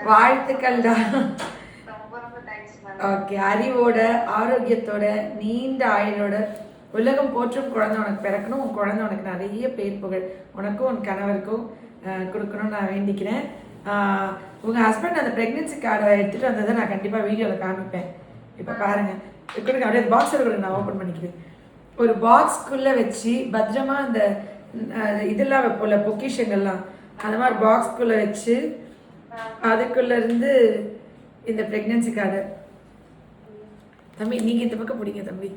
வாழ்த்துக்கள்டா. Okay, அறிவோட ஆரோக்கியத்தோட நீண்ட ஆயுளோட உலகம் போற்றும் குழந்தை உனக்கு பிறக்கணும். உன் குழந்தை உனக்கு நிறைய பேர் புகழ் உனக்கும் உன் கணவருக்கும் கொடுக்கணும்னு நான் வேண்டிக்கிறேன். உங்கள் ஹஸ்பண்ட் அந்த ப்ரெக்னென்சி கார்டை எடுத்துகிட்டு வந்ததை நான் கண்டிப்பாக வீடியோவில் காமிப்பேன். இப்போ பாருங்கள், கொடுங்க அப்படியே பாக்ஸில் கூட நான் ஓப்பன் பண்ணிக்கிறேன். ஒரு பாக்ஸ்க்குள்ளே வச்சு பத்திரமா அந்த இதெல்லாம் வைப்போல பொக்கிஷங்கள்லாம், அந்த மாதிரி பாக்ஸ்குள்ளே வச்சு அதுக்குள்ளேருந்து இந்த ப்ரெக்னென்சி கார்டு. தம்பி நீங்கள் இந்த பக்கம் பிடிங்க தம்பி,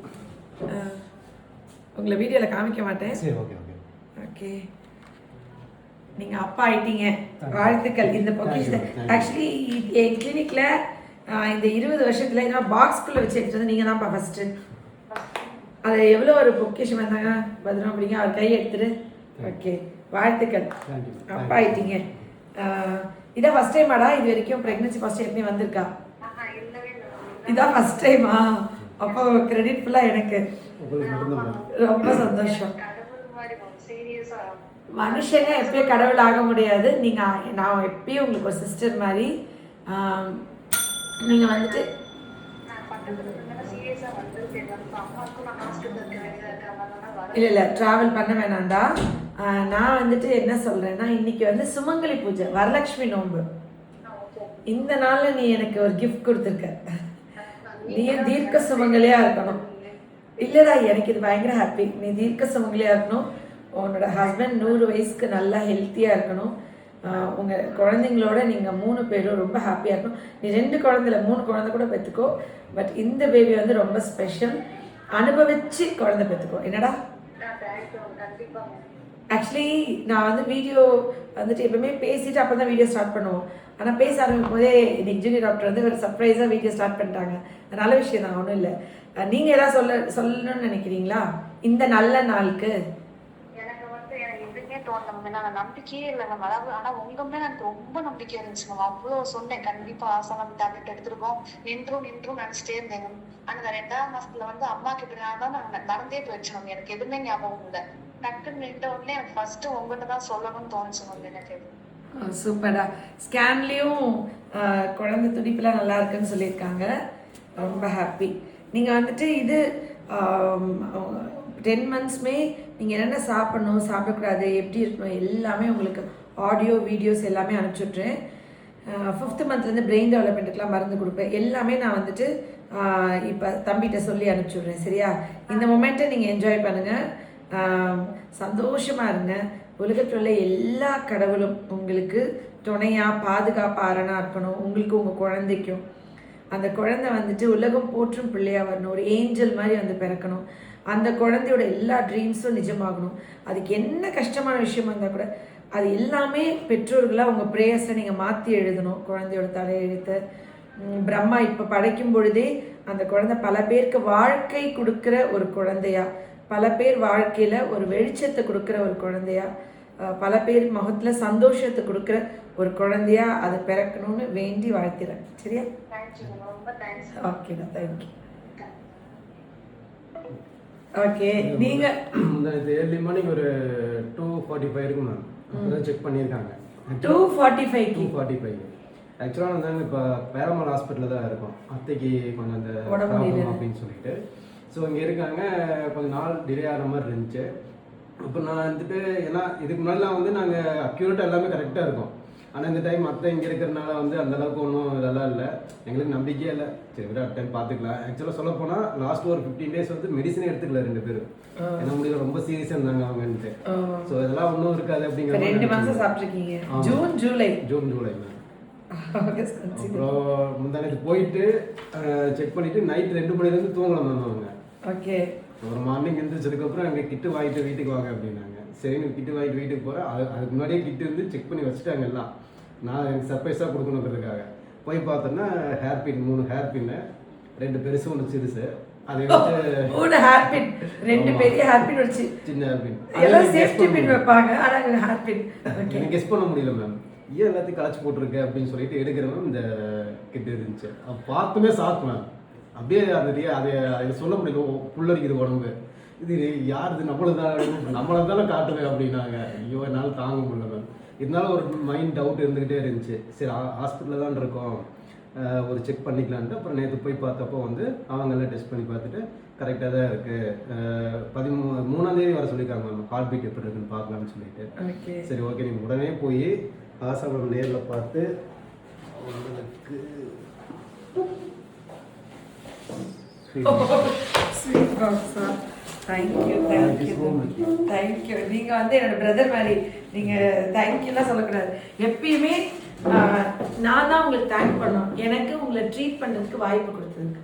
உங்களை வீடியோவில் காமிக்க மாட்டேன். ஓகே, நீங்கள் அப்பா ஆயிட்டீங்க, வாழ்த்துக்கள். இந்த பொக்கிஷன் ஆக்சுவலி என் கிளினிக்கில் இந்த 20 வருஷத்தில் இந்த பாக்ஸ்குள்ளே வச்சு எடுத்தது நீங்கள் தான்ப்பா ஃபஸ்ட்டு. அது எவ்வளோ ஒரு பொக்கிஷம் வந்தாங்க, பத்திரமா பிடிங்க. அவர் கை எடுத்துரு. ஓகே, வாழ்த்துக்கள், அப்பா ஆயிட்டீங்க. இதான் ஃபஸ்ட் டைமாடா? இது வரைக்கும் ப்ரெக்னென்சி ஃபஸ்ட் டைம் வந்திருக்கா? இதான் ஃபஸ்ட் டைமா? அப்போ கிரெடிட் ஃபுல்லாக எனக்கு. ரொம்ப சந்தோஷம். மனுஷங்க எப்பயும் கடவுள் ஆக முடியாது. நீங்கள், நான் எப்பயும் உங்களுக்கு ஒரு சிஸ்டர் மாதிரி. நீங்கள் வந்துட்டு இல்லை ட்ராவல் பண்ண வேணாண்டா. நான் வந்துட்டு என்ன சொல்கிறேன்னா, இன்னைக்கு வந்து சுமங்கலி பூஜை, வரலட்சுமி நோன்பு. இந்த நாளில் நீ எனக்கு ஒரு கிஃப்ட் கொடுத்துருக்க. நீ தீர்க்க சுமங்கலியாக இருக்கணும். இல்லைடா, எனக்கு இது பயங்கர ஹாப்பி. நீ தீர்க்க சுமங்கலியாக இருக்கணும். உன்னோட ஹஸ்பண்ட் 100 வயசுக்கு நல்லா ஹெல்த்தியாக இருக்கணும். உங்கள் குழந்தைங்களோட நீங்கள் 3 பேரும் ரொம்ப ஹாப்பியாக இருக்கணும். நீ 2 குழந்தைல 3 குழந்தை கூட பெற்றுக்கோ. பட் இந்த பேபி வந்து ரொம்ப ஸ்பெஷல். அனுபவிச்சு குழந்தை பெற்றுக்கோ. என்னடா? ஆக்சுவலி நான் வந்து வீடியோ வந்துட்டு எப்பவுமே பேசிட்டு அப்போ தான் வீடியோ ஸ்டார்ட் பண்ணுவோம். ஆனால் பேச ஆரம்பிக்கும் போதே இன்னைக்கு ஜூனியர் டாக்டர் வந்து ஒரு சர்ப்ரைஸாக வீடியோ ஸ்டார்ட் பண்ணிட்டாங்க. நல்ல விஷயம் தான், ஒன்றும் இல்லை. நீங்கள் ஏதாவது சொல்லணும்னு நினைக்கிறீங்களா இந்த நல்ல நாளுக்கு? நம்பிக்கையே இல்லை நம்ம. அதாவது ஆனா உங்க மேல எனக்கு ரொம்ப நம்பிக்கை இருந்துச்சு. நம்ம அவ்வளவு சொன்னேன், கண்டிப்பா ஆசனம் டேப்லெட் எடுத்துருக்கோம், நின்றும் நினைச்சிட்டே இருந்தேன். ஆனா 2ஆம் மாசத்துல வந்து அம்மா கிட்ட தான் நான் நடந்தே போயிடுச்சு. எனக்கு எதுவுமே ஞாபகம் இல்லை. டக்குன்னு நின்ற உடனே எனக்கு ஃபர்ஸ்ட் உங்ககிட்ட தான் சொல்லணும்னு தோணுச்சு எனக்கு. சூப்பரா. ஸ்கேன்லேயும் குழந்தை துடிப்புலாம் நல்லா இருக்குன்னு சொல்லியிருக்காங்க. ரொம்ப ஹாப்பி. நீங்கள் வந்துட்டு இது 10 மந்த்ஸ்மே நீங்கள் என்னென்ன சாப்பிடணும், சாப்பிடக்கூடாது, எப்படி இருக்கணும் எல்லாமே உங்களுக்கு ஆடியோ வீடியோஸ் எல்லாமே அனுப்பிச்சுட்றேன். 5th மந்த்லேருந்து பிரெயின் டெவலப்மெண்ட்டுக்கெலாம் மருந்து கொடுப்பேன். எல்லாமே நான் வந்துட்டு இப்போ தம்பிகிட்ட சொல்லி அனுப்பிச்சுட்றேன். சரியா? இந்த மொமெண்ட்டை நீங்கள் என்ஜாய் பண்ணுங்கள், சந்தோஷமாக இருங்க. உலகத்தில் உள்ள எல்லா கடவுளும் உங்களுக்கு துணையாக பாதுகாப்பாக அரணாக இருக்கணும். உங்களுக்கு உங்கள் குழந்தைக்கும் அந்த குழந்தை வந்துட்டு உலகம் போற்றும் பிள்ளையாக வரணும். ஒரு ஏஞ்சல் மாதிரி வந்து பிறக்கணும். அந்த குழந்தையோட எல்லா ட்ரீம்ஸும் நிஜமாகணும். அதுக்கு என்ன கஷ்டமான விஷயமா இருந்தால் கூட அது எல்லாமே பெற்றோர்களாக உங்கள் ப்ரேயர்ஸை நீங்கள் மாற்றி எழுதணும். குழந்தையோட தலையெழுத்து பிரம்மா இப்போ படைக்கும் பொழுதே அந்த குழந்தை பல பேருக்கு வாழ்க்கை கொடுக்குற ஒரு குழந்தையா, பல பேர் வாழ்க்கையில் ஒரு வெளிச்சத்தை கொடுக்குற ஒரு குழந்தையா, பல பேர் முகத்தில் சந்தோஷத்தை கொடுக்குற ஒரு குழந்தையா அது பிறக்கணும்னு வேண்டி வாழ்த்துறேன். சரியா? ஓகேடா, தேங்க்யூ. ஓகே, நீங்கள் ஏர்லி மார்னிங் ஒரு 2:45 இருக்கும் மேம். அப்போதான் செக் பண்ணியிருக்காங்க. 2:45 ஆக்சுவலாக நாங்கள் இப்போ பேரமால் ஹாஸ்பிட்டலில் தான் இருக்கோம். அத்தைக்கு கொஞ்சம் அந்த ப்ராப்ளம் அப்படின்னு சொல்லிட்டு ஸோ இங்கே இருக்காங்க. கொஞ்சம் நாள் டிலே ஆகிற மாதிரி இருந்துச்சு. அப்போ நான் வந்துட்டு ஏன்னா இதுக்கு முன்னாடிலாம் வந்து நாங்கள் அக்யூரேட்டாக எல்லாமே கரெக்டாக இருக்கும். ஆனால் இந்த டைம் அத்தை இங்கே இருக்கிறனால வந்து அந்தளவுக்கு ஒன்றும் இதெல்லாம் இல்லை. எங்களுக்கு நம்பிக்கையே இல்லை. சரி விட டைம் பார்த்துக்கலாம். ஆக்சுவலாக சொல்ல போனால் லாஸ்ட் ஒரு 15 days வந்து மெடிசனே எடுத்துக்கல 2 பேரும். என்ன முடியல, ரொம்ப சீரியஸாக இருந்தாங்க அவங்கன்ட்டு. ஸோ இதெல்லாம் ஒன்றும் இருக்காது அப்படிங்கிற 2 மாதம் சாப்பிட்ருக்கீங்க. ஜூன் ஜூலை அப்புறம் முந்தானத்து போயிட்டு செக் பண்ணிட்டு நைட் 2 மணிலேருந்து தூங்கலாம் மேம் அவங்க. ஓகே, அப்புறம் மார்னிங் எழுந்திரிச்சதுக்கப்புறம் அங்கே கிட்டு வாங்கிட்டு வீட்டுக்கு வாங்க அப்படின்னாங்க. சரின்னு கிட்டு வாங்கிட்டு வீட்டுக்கு போகிறேன். அதுக்கு முன்னாடியே கிட்டு இருந்து செக் பண்ணி வச்சுட்டாங்க எல்லாம். நான் எனக்கு சர்ப்ரைஸாக கொடுக்கணுன்றதுக்காக போய் பார்த்தோன்னா ஹேர் பின் 3 ஹேர் பின்னு, 2 பெருசு 1 சிறுசு. அதை வந்து 3 ஹேர் பின், 2 பெரிய ஹேர் பின், 1 சின்ன ஹேர் பின். எல்லாம் சேஃப்டி பின் வைப்பாங்க. ஆனால் ஹேர் பின் எனக்கு கெஸ் பண்ண முடியல மேம். ஏன் எல்லாத்தையும் களைச்சி போட்டிருக்க அப்படின்னு சொல்லிட்டு எடுக்கிறவன் இந்த கிட்ட இருந்துச்சு. பார்த்துமே சாக்கு மேம். அப்படியே அதை சொல்ல முடியல, புல்லரிக்குது உடம்பு. இது யார் இது, நம்மளை தானே காட்டுவேன் அப்படின்னாங்க. ஐயோ என்னால் தாங்க முடியல மேம். இருந்தாலும் ஒரு மைண்ட் டவுட் இருந்துக்கிட்டே இருந்துச்சு. சரி ஹாஸ்பிட்டலில் தான் இருக்கோம், ஒரு செக் பண்ணிக்கலான்ட்டு. அப்புறம் நேற்று போய் பார்த்தப்போ வந்து அவங்கெல்லாம் டெஸ்ட் பண்ணி பார்த்துட்டு கரெக்டாக தான் இருக்குது. 3ஆம் தேதி வர சொல்லியிருக்காங்க மேம், ஹார்ட் பீட் எப்படி இருக்குன்னு பார்க்கலாம்னு சொல்லிட்டு. சரி ஓகே, நீங்கள் உடனே போய் ஆசா மேம் நேரில் பார்த்து உங்களுக்கு தேங்க்யூ. நீங்கள் வந்து என்னோட பிரதர் மாதிரி, நீங்கள் தேங்க்யூலாம் சொல்லக்கூடாது. எப்பயுமே நான் தான் உங்களுக்கு தேங்க் பண்ணோம், எனக்கு உங்களை ட்ரீட் பண்ணுறதுக்கு வாய்ப்பு கொடுத்ததுக்கு.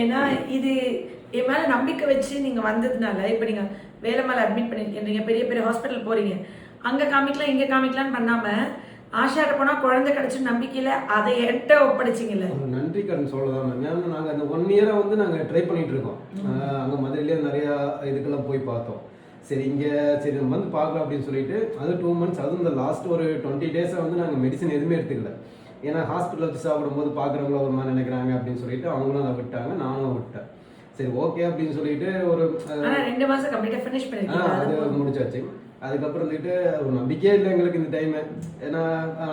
ஏன்னா இது என் மேலே நம்பிக்கை வச்சு நீங்கள் வந்ததுனால இப்போ நீங்கள் வேலை மேலே அட்மிட் பண்ணியிருக்கீங்க, பெரிய பெரிய ஹாஸ்பிட்டல் போகிறீங்க, அங்கே காமிக்கலாம் இங்கே காமிக்கலான்னு பண்ணாமல் ஆஷாட்ட போனால் குழந்தை கிடச்சி நம்பிக்கையில் அதை என்கிட்ட ஒப்படைச்சிங்கல்ல. நன்றி கடன் சொல்லதான் மேம். ஏன்னா நாங்கள் அந்த 1 இயராக வந்து நாங்கள் ட்ரை பண்ணிகிட்டு இருக்கோம். அங்கே மதுரையிலே நிறையா இதுக்கெல்லாம் போய் பார்த்தோம். சரி இங்கே சரி நம்ம வந்து பார்க்கலாம் அப்படின்னு சொல்லிட்டு அது 2 months, அதுவும் இந்த லாஸ்ட் ஒரு 20 days வந்து நாங்கள் மெடிசன் எதுவுமே எடுத்துக்கல. ஏன்னா ஹாஸ்பிட்டலில் வச்சு சாப்பிடும்போது பார்க்குறவங்கள ஒரு மாதிரி நினைக்கிறாங்க அப்படின்னு சொல்லிட்டு அவங்களும் அதை விட்டாங்க, நானும் விட்டேன். சரி ஓகே அப்படின்னு சொல்லிட்டு ஒரு 2 மாதம் கம்ப்ளீட்டாக ஃபினிஷ் பண்ணிருக்கீங்க, அது முடிச்சாச்சு. அதுக்கப்புறம் வந்துட்டு ஒரு நம்பிக்கையே இல்லை எங்களுக்கு இந்த டைமு. ஏன்னா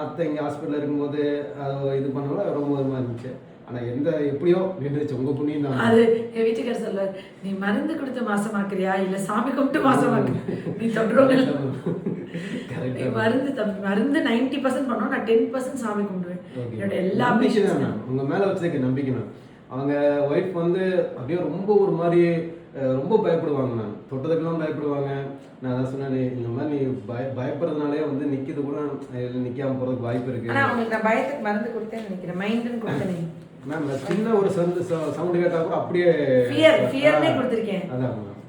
அத்தை இங்கே ஹாஸ்பிட்டலில் இருக்கும்போது அது இது பண்ணால ரொம்ப ஒரு இருந்துச்சு. ஆனால் எப்படியோ நின்றுச்சு, உங்கள் புண்ணியம் தான். அது என் வீட்டுக்காரர் சொல்லுவார், நீ மருந்து கொடுத்து மாசமாக்குறியா இல்லை சாமி கும்பிட்டு மாசமாக்கு, நீ தொடுறவங்க மருந்து மருந்து 90% பண்ணோம், நான் 10% சாமி கும்பிடுவேன். என்னோட எல்லா விஷயம் உங்கள் மேலே வச்சதுக்கு நம்பிக்கை மேம். அவங்க ஒய்ஃப் வந்து அப்படியே ரொம்ப ஒரு மாதிரி ரொம்ப பயப்படுவாங்க மேம், தொட்டதுக்கெல்லாம் பயப்படுவாங்க. நான் அதான் சொன்னேன், இந்த மாதிரி நீ பயப்படுறதுனாலே வந்து நிற்கிறது கூட நிற்காம போகிறதுக்கு வாய்ப்பு இருக்கு. அவங்களுக்கு நான் பயத்துக்கு மருந்து கொடுத்தேன்னு நினைக்கிறேன், மைண்டுன்னு கொடுத்தேன் மேம். சின்ன ஒரு சவுண்டு கேட்டால் கூட அப்படியே ஃபியர்னே கொடுத்துருக்கேன். அதான் மேம்,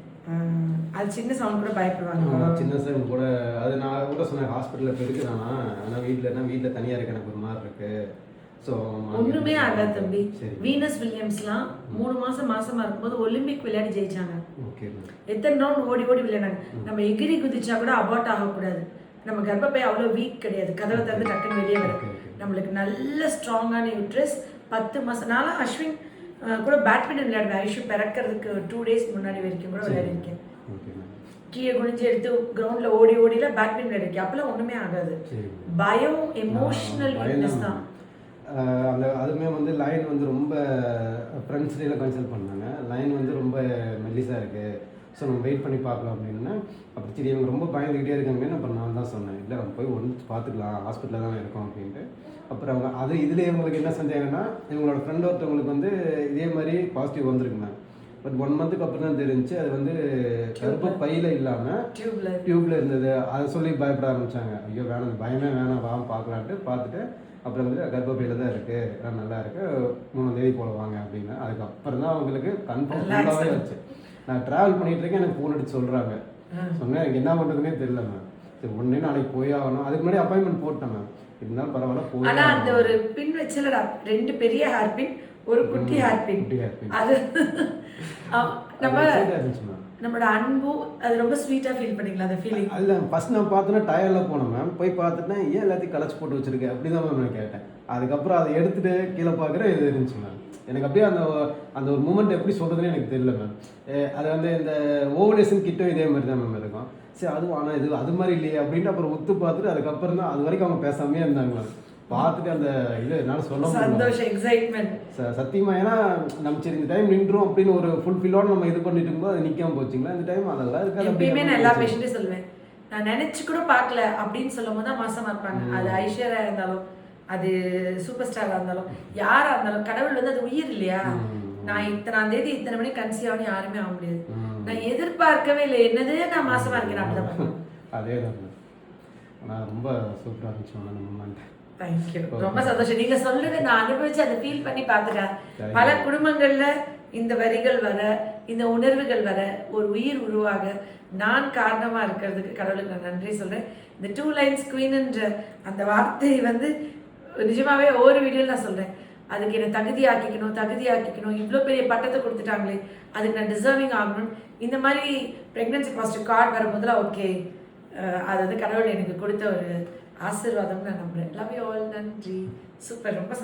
அது சின்ன சவுண்ட் கூட பயப்படுவாங்க, சின்ன சவுண்ட் கூட. அது நான் கூட சொன்னேன், ஹாஸ்பிட்டலில் இப்போ இருக்குதானா, ஆனால் வீட்டில் தனியாக இருக்கு, எனக்கு ஒரு மாதிரி இருக்கு. ஸோ ஒண்ணுமே ஆகாது தம்பி. வீனஸ் வில்லியம்ஸ்லாம் 3 மாசமா இருக்கும்போது ஒலிம்பிக் விளையாடி ஜெயிச்சாங்க. எத்தனை ரவுண்ட் ஓடி ஓடி விளையாடாங்க. நம்ம எகிரி குதிச்சா கூட அபார்ட் ஆகக்கூடாது. நம்ம கர்ப்பப்பை அவ்வளோ வீக் கிடையாது, கதவை திறந்து டக்குன்னு வெளியே வரும். நம்மளுக்கு நல்ல ஸ்ட்ராங்கான யூட்ரஸ். 10 மாசம் நானும் அஸ்வின் கூட பேட்மிண்டன் விளையாடுவேன். ஐஷு பிறக்கிறதுக்கு 2 days முன்னாடி வரைக்கும் கூட விளையாடிருக்கேன். கீழே குனிஞ்சு எடுத்து கிரவுண்ட்ல ஓடி ஓடில பேட்மிண்டன் விளையாடிருக்கேன். அப்பெல்லாம் ஒண்ணுமே ஆகாது. பயம், எமோஷனல் வீக்னஸ் தான். அதுவுமே வந்து லைன் வந்து ரொம்ப ஃப்ரெண்ட்ஸ்லாம் கன்சல்ட் பண்ணாங்க. லைன் வந்து ரொம்ப மெல்லிஸாக இருக்குது, ஸோ நம்ம வெயிட் பண்ணி பார்க்கலாம் அப்படின்னா. அப்படி சரி இவங்க ரொம்ப பயந்துக்கிட்டே இருக்காங்க. அப்புறம் நான் தான் சொன்னேன், இல்லை நம்ம போய் ஒன்று பார்த்துக்கலாம், ஹாஸ்பிட்டலில் தான் இருக்கோம் அப்படின்ட்டு. அப்புறம் அவங்க இதில் இவங்களுக்கு என்ன செஞ்சாங்கன்னா, இவங்களோட ஃப்ரெண்ட் ஒருத்தவங்களுக்கு வந்து இதே மாதிரி பாசிட்டிவ் வந்திருக்குங்க. பட் 1 monthக்கு அப்புறம் தான் தெரிஞ்சு அது வந்து கருப்பு பையில் இல்லாமல் டியூப்ல இருந்தது. அதை சொல்லி பயப்பட ஆரம்பித்தாங்க. ஐயோ வேணாம், பயமே வேணாம், வாங்க பார்க்கலான்ட்டு பார்த்துட்டு அப்புறம் வந்து கர்ப்பப்பையில் தான் இருக்குது, நல்லா இருக்குது, 3ஆம் தேதி போல வாங்க அப்படின்னு. அதுக்கப்புறம் தான் அவங்களுக்கு கன்ஃபார்மாகவே வச்சு. நான் ட்ராவல் பண்ணிகிட்டு இருக்கேன், எனக்கு ஃபோன் அடிச்சு சொல்கிறாங்க. சொன்னேன் எனக்கு என்ன பண்ணுறதுனே தெரியல மேம். சரி ஒன்றே நாளைக்கு போய் ஆகணும். அதுக்கு முன்னாடி அப்பாயின்மெண்ட் போட்டேன் மேம். இருந்தாலும் பரவாயில்ல போய். ஆனால் அந்த ஒரு பின் வச்சலடா, 2 பெரிய ஹேர் பின், ஒரு குட்டி ஹேர் பின். அது நம்ம நம்மளோட அன்பு, அது ரொம்ப ஸ்வீட்டாக ஃபீல் பண்ணிக்கலாம் அந்த ஃபீலிங். இல்லை ஃபர்ஸ்ட் நான் பார்த்தோன்னா டயரில் போனேன் மேம். போய் பார்த்துட்டேன், ஏன் எல்லாத்தையும் கலைச்சி போட்டு வச்சிருக்கேன் அப்படி தான் மேம் நான் கேட்டேன். அதுக்கப்புறம் அதை எடுத்துகிட்டு கீழே பார்க்குறேன், இது இருந்துச்சு மேம். எனக்கு அப்படியே அந்த ஒரு மூமெண்ட் எப்படி சொல்கிறதுன்னு எனக்கு தெரியல மேம். அது வந்து இந்த ஓவலேஷன் கிட்டும் இதே மாதிரி தான் மேம் இருக்கும். சரி அதுவும் ஆனால் இது அது மாதிரி இல்லையே அப்படின்ட்டு அப்புறம் ஒத்து பார்த்துட்டு அதுக்கப்புறம் தான் அது வரைக்கும் அவங்க பேசாமே இருந்தாங்க மேம். பார்த்துட்டு அந்த இல்லை என்னால் சொல்ல சந்தோஷம், எக்ஸைட்மெண்ட் சத்தியமாக. ஏன்னா நம்ம சரி இந்த டைம் நின்றோம் அப்படின்னு ஒரு ஃபுல்ஃபில்லோடு நம்ம இது பண்ணிட்டு இருக்கும்போது அது நிற்காம போச்சுங்களா இந்த டைம். அதெல்லாம் இருக்காது. எப்பயுமே நான் எல்லா பேஷண்ட்டையும் சொல்லுவேன், நான் நினச்சி கூட பார்க்கல அப்படின்னு சொல்லும் போது தான் மாசமாக இருப்பாங்க. அது ஐஸ்வர்யா இருந்தாலும், அது சூப்பர் ஸ்டாராக இருந்தாலும், யாராக இருந்தாலும், கடவுள் வந்து அது உயிர் இல்லையா. நான் 1ஆம் தேதி 1 மணிக்கு கன்சீவ் ஆகணும் யாருமே ஆக முடியாது. நான் எதிர்பார்க்கவே இல்லை, என்னது நான் மாசமாக இருக்கிறேன் அப்படிதான். அதே தான். ஆனால் ரொம்ப சூப்பராக இருந்துச்சு அந்த மூமெண்ட். தேங்க்யூ, ரொம்ப சந்தோஷம். நீங்க சொல்றது நான் அனுபவிச்சு அதை ஃபீல் பண்ணி பார்த்துட்டேன். பல குடும்பங்கள்ல இந்த வரிகள் வர, இந்த உணர்வுகள் வர, ஒரு உயிர் உருவாக நான் காரணமா இருக்கிறதுக்கு கடவுளுக்கு நான் நன்றி சொல்றேன். இந்த 2 lines குவீன்ன்ற அந்த வார்த்தை வந்து நிஜமாவே ஒவ்வொரு வீடியோவில் நான் சொல்றேன், அதுக்கு என்னை தகுதியாக்கிக்கணும், இவ்வளோ பெரிய பட்டத்தை கொடுத்துட்டாங்களே, அதுக்கு நான் டிசர்விங் ஆகணும். இந்த மாதிரி ப்ரெக்னன்சி பாசிட்டிவ் கார்டு வரும்போதெல்லாம் ஓகே, அது வந்து கடவுள் எனக்கு கொடுத்த ஒரு ஆசீர்வாதம் நான் நம்புறேன். Love you all. நன்றி. சூப்பர், ரொம்ப